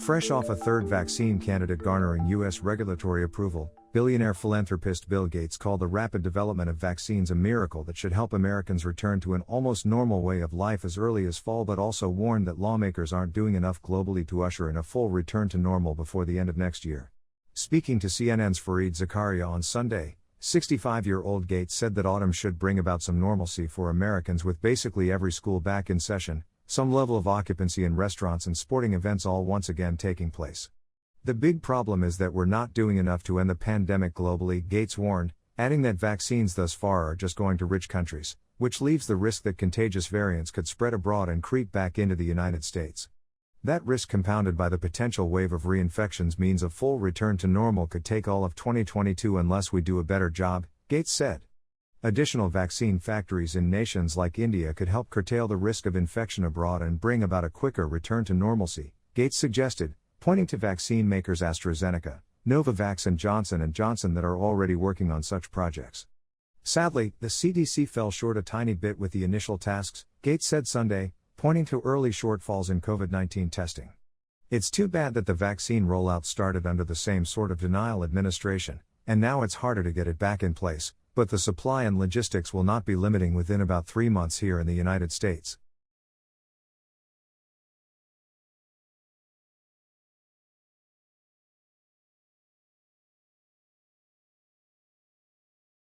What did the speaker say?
Fresh off a third vaccine candidate garnering U.S. regulatory approval, billionaire philanthropist Bill Gates called the rapid development of vaccines a miracle that should help Americans return to an almost normal way of life as early as fall, but also warned that lawmakers aren't doing enough globally to usher in a full return to normal before the end of next year. Speaking to CNN's Fareed Zakaria on Sunday, 65-year-old Gates said that autumn should bring about some normalcy for Americans, with basically every school back in session, some level of occupancy in restaurants and sporting events all once again taking place. The big problem is that we're not doing enough to end the pandemic globally, Gates warned, adding that vaccines thus far are just going to rich countries, which leaves the risk that contagious variants could spread abroad and creep back into the United States. That risk, compounded by the potential wave of reinfections, means a full return to normal could take all of 2022 unless we do a better job, Gates said. Additional vaccine factories in nations like India could help curtail the risk of infection abroad and bring about a quicker return to normalcy, Gates suggested, pointing to vaccine makers AstraZeneca, Novavax and Johnson & Johnson that are already working on such projects. Sadly, the CDC fell short a tiny bit with the initial tasks, Gates said Sunday, pointing to early shortfalls in COVID-19 testing. It's too bad that the vaccine rollout started under the same sort of denial administration, and now it's harder to get it back in place, but the supply and logistics will not be limiting within about 3 months here in the United States.